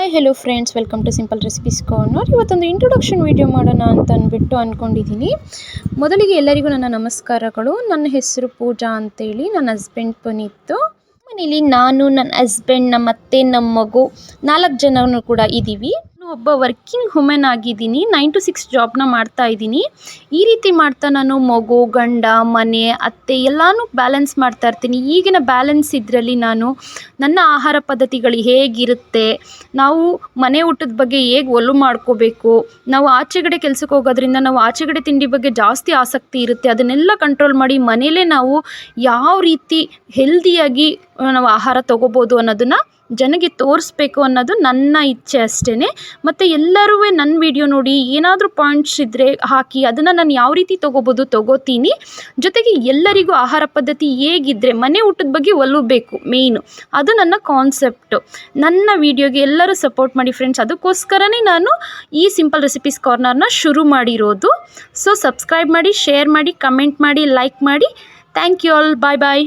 Hi hello friends, welcome to simple recipes corner. ಇವತ್ತೊಂದು introduction video ಮಾಡೋಣ ಅಂತ ಅಂದ್ಕೊಂಡಿದ್ದೀನಿ. ಮೊದಲಿಗೆ ಎಲ್ಲರಿಗೂ ನನ್ನ ನಮಸ್ಕಾರಗಳು. ನನ್ನ ಹೆಸರು ಪೂಜಾ ಅಂತೇಳಿ, ನನ್ನ ಹಸ್ಬೆಂಡ್ ಪುನೀತ್. ಮನೇಲಿ ನಾನು, ನನ್ನ ಹಸ್ಬೆಂಡ್, ನಮ್ಮ ಅತ್ತೆ, ನಮ್ಮ ಮಗು 4 ಜನನು ಕೂಡ ಇದ್ದೀವಿ. ಒಬ್ಬ ವರ್ಕಿಂಗ್ ವುಮೆನ್ ಆಗಿದ್ದೀನಿ. 9 to 6 ಜಾಬ್ನ ಮಾಡ್ತಾ ಇದ್ದೀನಿ. ಈ ರೀತಿ ಮಾಡ್ತಾ ನಾನು ಮಗು, ಗಂಡ, ಮನೆ, ಅತ್ತೆ ಎಲ್ಲನೂ ಬ್ಯಾಲೆನ್ಸ್ ಮಾಡ್ತಾ ಇರ್ತೀನಿ. ಈಗಿನ ಬ್ಯಾಲೆನ್ಸ್ ಇದರಲ್ಲಿ ನಾನು ನನ್ನ ಆಹಾರ ಪದ್ಧತಿಗಳು ಹೇಗಿರುತ್ತೆ, ನಾವು ಮನೆ ಊಟದ ಬಗ್ಗೆ ಹೇಗೆ ಒಲವು ಮಾಡ್ಕೋಬೇಕು, ನಾವು ಆಚೆಗಡೆ ಕೆಲಸಕ್ಕೆ ಹೋಗೋದ್ರಿಂದ ನಾವು ಆಚೆಗಡೆ ತಿಂಡಿ ಬಗ್ಗೆ ಜಾಸ್ತಿ ಆಸಕ್ತಿ ಇರುತ್ತೆ, ಅದನ್ನೆಲ್ಲ ಕಂಟ್ರೋಲ್ ಮಾಡಿ ಮನೇಲೇ ನಾವು ಯಾವ ರೀತಿ ಹೆಲ್ದಿಯಾಗಿ ನಾವು ಆಹಾರ ತೊಗೋಬೋದು ಅನ್ನೋದನ್ನು ಜನಕ್ಕೆ ತೋರಿಸ್ಬೇಕು ಅನ್ನೋದು ನನ್ನ ಇಚ್ಛೆ ಅಷ್ಟೇ. ಮತ್ತು ಎಲ್ಲರೂ ನನ್ನ ವಿಡಿಯೋ ನೋಡಿ ಏನಾದರೂ ಪಾಯಿಂಟ್ಸ್ ಇದ್ದರೆ ಹಾಕಿ, ಅದನ್ನು ನಾನು ಯಾವ ರೀತಿ ತೊಗೋತೀನಿ. ಜೊತೆಗೆ ಎಲ್ಲರಿಗೂ ಆಹಾರ ಪದ್ಧತಿ ಹೇಗಿದ್ದರೆ ಮನೆ ಊಟದ ಬಗ್ಗೆ ಒಲವು ಬೇಕು, ಮೇಯ್ನು ಅದು ನನ್ನ ಕಾನ್ಸೆಪ್ಟು. ನನ್ನ ವಿಡಿಯೋಗೆ ಎಲ್ಲರೂ ಸಪೋರ್ಟ್ ಮಾಡಿ ಫ್ರೆಂಡ್ಸ್. ಅದಕ್ಕೋಸ್ಕರನೇ ನಾನು ಈ ಸಿಂಪಲ್ ರೆಸಿಪೀಸ್ ಕಾರ್ನರ್ನ ಶುರು ಮಾಡಿರೋದು. ಸೊ ಸಬ್ಸ್ಕ್ರೈಬ್ ಮಾಡಿ, ಶೇರ್ ಮಾಡಿ, ಕಮೆಂಟ್ ಮಾಡಿ, ಲೈಕ್ ಮಾಡಿ. Thank you all. Bye bye.